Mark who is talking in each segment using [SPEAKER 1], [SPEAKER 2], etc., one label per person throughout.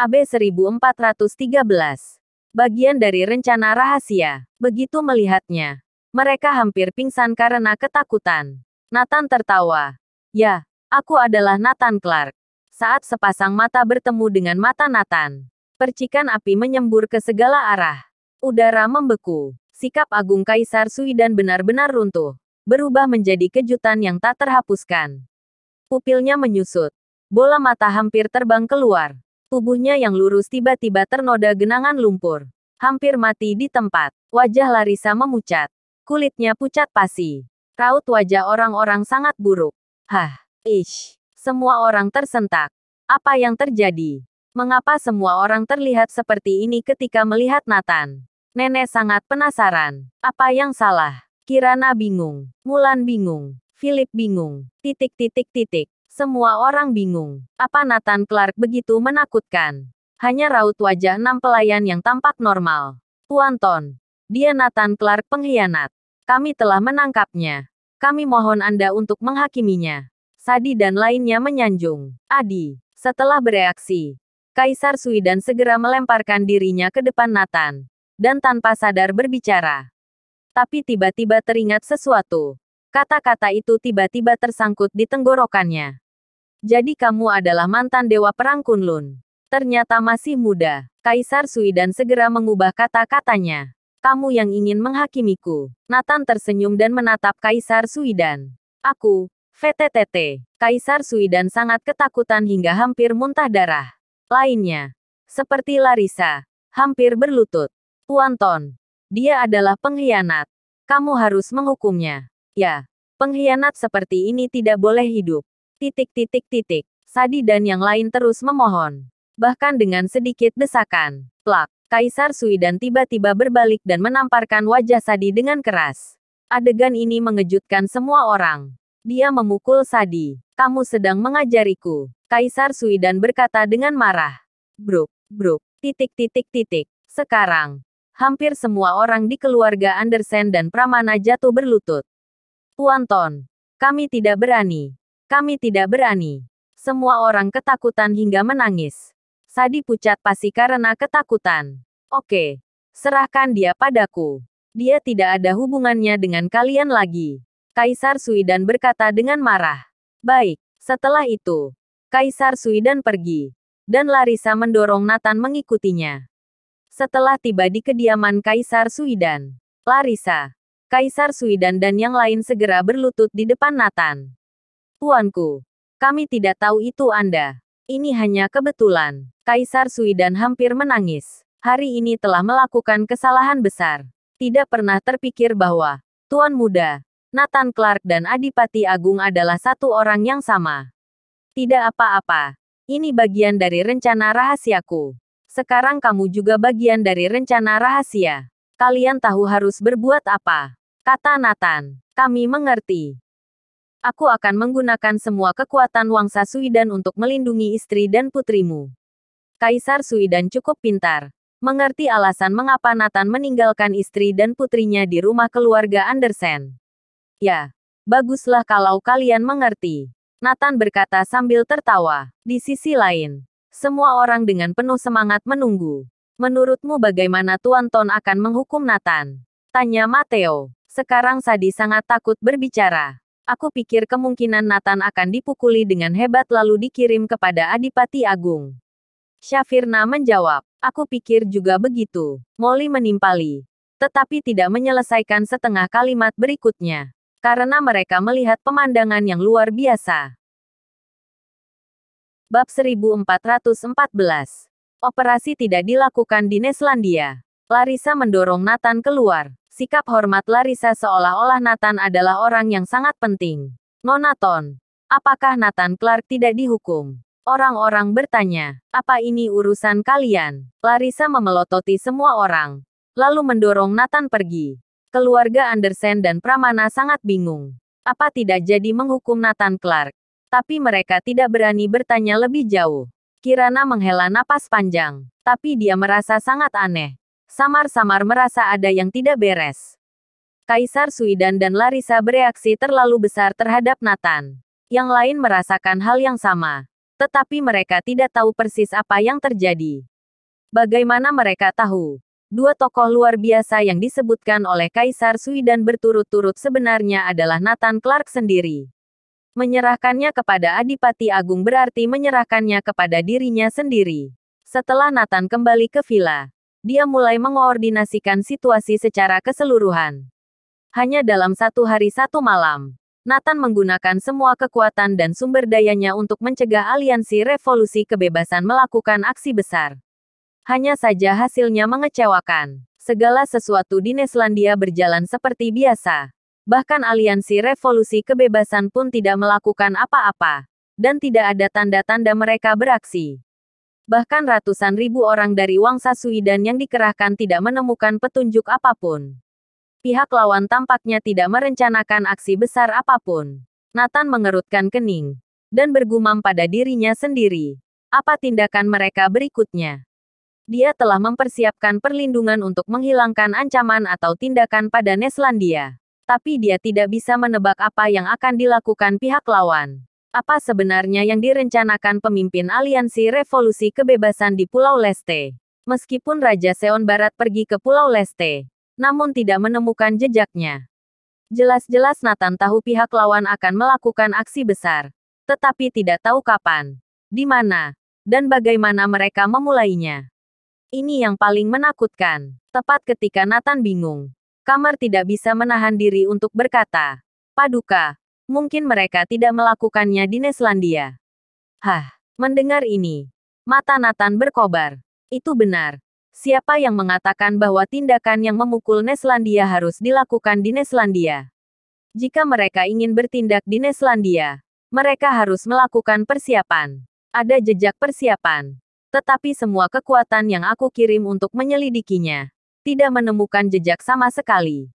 [SPEAKER 1] AB 1413. Bagian dari rencana rahasia. Begitu melihatnya, mereka hampir pingsan karena ketakutan. Nathan tertawa. Ya, aku adalah Nathan Clark. Saat sepasang mata bertemu dengan mata Nathan, percikan api menyembur ke segala arah. Udara membeku. Sikap agung Kaisar Suidan benar-benar runtuh, berubah menjadi kejutan yang tak terhapuskan. Pupilnya menyusut. Bola mata hampir terbang keluar. Tubuhnya yang lurus tiba-tiba ternoda genangan lumpur. Hampir mati di tempat. Wajah Larissa memucat. Kulitnya pucat pasi. Raut wajah orang-orang sangat buruk. Hah, ish. Semua orang tersentak. Apa yang terjadi? Mengapa semua orang terlihat seperti ini ketika melihat Nathan? Nenek sangat penasaran. Apa yang salah? Kirana bingung. Mulan bingung. Philip bingung. Semua orang bingung. Apa Nathan Clark begitu menakutkan? Hanya raut wajah 6 pelayan yang tampak normal. Tuan Ton. Dia Nathan Clark pengkhianat. Kami telah menangkapnya. Kami mohon Anda untuk menghakiminya. Sadi dan lainnya menyanjung. Adi. Setelah bereaksi, Kaisar Suidan segera melemparkan dirinya ke depan Nathan. Dan tanpa sadar berbicara. Tapi tiba-tiba teringat sesuatu. Kata-kata itu tiba-tiba tersangkut di tenggorokannya. Jadi kamu adalah mantan Dewa Perang Kunlun. Ternyata masih muda. Kaisar Suidan segera mengubah kata-katanya. Kamu yang ingin menghakimiku. Nathan tersenyum dan menatap Kaisar Suidan. Aku, VTTT. Kaisar Suidan sangat ketakutan hingga hampir muntah darah. Lainnya, seperti Larissa, hampir berlutut. Tuan Ton. Dia adalah pengkhianat. Kamu harus menghukumnya. Ya, pengkhianat seperti ini tidak boleh hidup. Sadi dan yang lain terus memohon. Bahkan dengan sedikit desakan. Plak. Kaisar Suidan tiba-tiba berbalik dan menamparkan wajah Sadi dengan keras. Adegan ini mengejutkan semua orang. Dia memukul Sadi. Kamu sedang mengajariku. Kaisar Suidan berkata dengan marah. Bruk. Sekarang, hampir semua orang di keluarga Andersen dan Pramana jatuh berlutut. Tuan Ton, kami tidak berani. Kami tidak berani. Semua orang ketakutan hingga menangis. Sadi pucat pasi karena ketakutan. Oke, serahkan dia padaku. Dia tidak ada hubungannya dengan kalian lagi. Kaisar Suidan berkata dengan marah. Baik, setelah itu, Kaisar Suidan pergi. Dan Larissa mendorong Nathan mengikutinya. Setelah tiba di kediaman Kaisar Suidan, Larissa, Kaisar Suidan dan yang lain segera berlutut di depan Nathan. Tuanku, kami tidak tahu itu Anda. Ini hanya kebetulan. Kaisar Suidan hampir menangis. Hari ini telah melakukan kesalahan besar. Tidak pernah terpikir bahwa Tuan Muda, Nathan Clark dan Adipati Agung adalah satu orang yang sama. Tidak apa-apa. Ini bagian dari rencana rahasiaku. Sekarang kamu juga bagian dari rencana rahasia. Kalian tahu harus berbuat apa. Kata Nathan. Kami mengerti. Aku akan menggunakan semua kekuatan Wangsa Suidan untuk melindungi istri dan putrimu. Kaisar Suidan cukup pintar. Mengerti alasan mengapa Nathan meninggalkan istri dan putrinya di rumah keluarga Andersen. Ya, baguslah kalau kalian mengerti. Nathan berkata sambil tertawa. Di sisi lain, semua orang dengan penuh semangat menunggu. Menurutmu bagaimana Tuan Ton akan menghukum Nathan? Tanya Matteo. Sekarang Sadi sangat takut berbicara. Aku pikir kemungkinan Nathan akan dipukuli dengan hebat lalu dikirim kepada Adipati Agung. Shafirna menjawab. Aku pikir juga begitu. Molly menimpali. Tetapi tidak menyelesaikan setengah kalimat berikutnya. Karena mereka melihat pemandangan yang luar biasa. Bab 1414. Operasi tidak dilakukan di Neslandia. Larissa mendorong Nathan keluar. Sikap hormat Larissa seolah-olah Nathan adalah orang yang sangat penting. Nona Ton, apakah Nathan Clark tidak dihukum? Orang-orang bertanya, apa ini urusan kalian? Larissa memelototi semua orang. Lalu mendorong Nathan pergi. Keluarga Andersen dan Pramana sangat bingung. Apa tidak jadi menghukum Nathan Clark? Tapi mereka tidak berani bertanya lebih jauh. Kirana menghela napas panjang. Tapi dia merasa sangat aneh. Samar-samar merasa ada yang tidak beres. Kaisar Suidan dan Larissa bereaksi terlalu besar terhadap Nathan. Yang lain merasakan hal yang sama. Tetapi mereka tidak tahu persis apa yang terjadi. Bagaimana mereka tahu? Dua tokoh luar biasa yang disebutkan oleh Kaisar Sui dan berturut-turut sebenarnya adalah Nathan Clark sendiri. Menyerahkannya kepada Adipati Agung berarti menyerahkannya kepada dirinya sendiri. Setelah Nathan kembali ke villa, dia mulai mengoordinasikan situasi secara keseluruhan. Hanya dalam 1 hari 1 malam, Nathan menggunakan semua kekuatan dan sumber dayanya untuk mencegah aliansi revolusi kebebasan melakukan aksi besar. Hanya saja hasilnya mengecewakan. Segala sesuatu di Neslandia berjalan seperti biasa. Bahkan aliansi revolusi kebebasan pun tidak melakukan apa-apa. Dan tidak ada tanda-tanda mereka beraksi. Bahkan ratusan ribu orang dari Wangsa Suidan yang dikerahkan tidak menemukan petunjuk apapun. Pihak lawan tampaknya tidak merencanakan aksi besar apapun. Nathan mengerutkan kening. Dan bergumam pada dirinya sendiri. Apa tindakan mereka berikutnya? Dia telah mempersiapkan perlindungan untuk menghilangkan ancaman atau tindakan pada Neslandia. Tapi dia tidak bisa menebak apa yang akan dilakukan pihak lawan. Apa sebenarnya yang direncanakan pemimpin aliansi revolusi kebebasan di Pulau Leste? Meskipun Raja Seon Barat pergi ke Pulau Leste, namun tidak menemukan jejaknya. Jelas-jelas Nathan tahu pihak lawan akan melakukan aksi besar. Tetapi tidak tahu kapan, di mana, dan bagaimana mereka memulainya. Ini yang paling menakutkan. Tepat ketika Nathan bingung, Kamar tidak bisa menahan diri untuk berkata, "Paduka, mungkin mereka tidak melakukannya di Neslandia." Hah, mendengar ini, mata Nathan berkobar. Itu benar. Siapa yang mengatakan bahwa tindakan yang memukul Neslandia harus dilakukan di Neslandia? Jika mereka ingin bertindak di Neslandia, mereka harus melakukan persiapan. Ada jejak persiapan. Tetapi semua kekuatan yang aku kirim untuk menyelidikinya, tidak menemukan jejak sama sekali.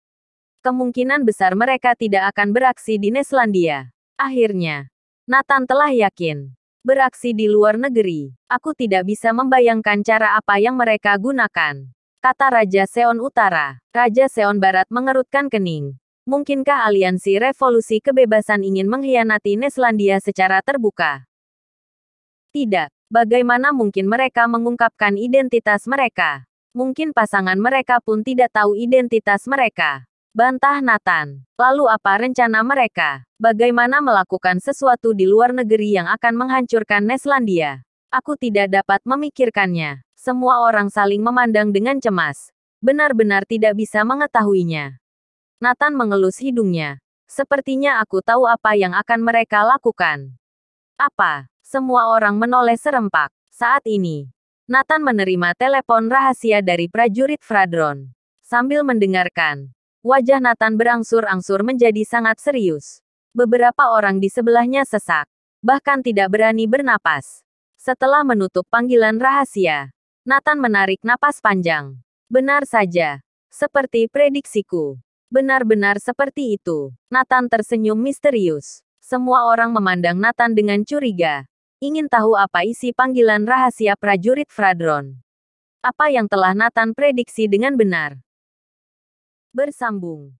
[SPEAKER 1] Kemungkinan besar mereka tidak akan beraksi di Neslandia. Akhirnya, Nathan telah yakin. Beraksi di luar negeri. Aku tidak bisa membayangkan cara apa yang mereka gunakan. Kata Raja Seon Utara. Raja Seon Barat mengerutkan kening. Mungkinkah aliansi revolusi kebebasan ingin mengkhianati Neslandia secara terbuka? Tidak. Bagaimana mungkin mereka mengungkapkan identitas mereka? Mungkin pasangan mereka pun tidak tahu identitas mereka. Bantah Nathan. Lalu apa rencana mereka? Bagaimana melakukan sesuatu di luar negeri yang akan menghancurkan Neslandia? Aku tidak dapat memikirkannya. Semua orang saling memandang dengan cemas. Benar-benar tidak bisa mengetahuinya. Nathan mengelus hidungnya. Sepertinya aku tahu apa yang akan mereka lakukan. Apa? Semua orang menoleh serempak. Saat ini, Nathan menerima telepon rahasia dari prajurit Fradron. Sambil mendengarkan, wajah Nathan berangsur-angsur menjadi sangat serius. Beberapa orang di sebelahnya sesak, bahkan tidak berani bernapas. Setelah menutup panggilan rahasia, Nathan menarik napas panjang. Benar saja. Seperti prediksiku. Benar-benar seperti itu. Nathan tersenyum misterius. Semua orang memandang Nathan dengan curiga. Ingin tahu apa isi panggilan rahasia prajurit Fradron. Apa yang telah Nathan prediksi dengan benar? Bersambung.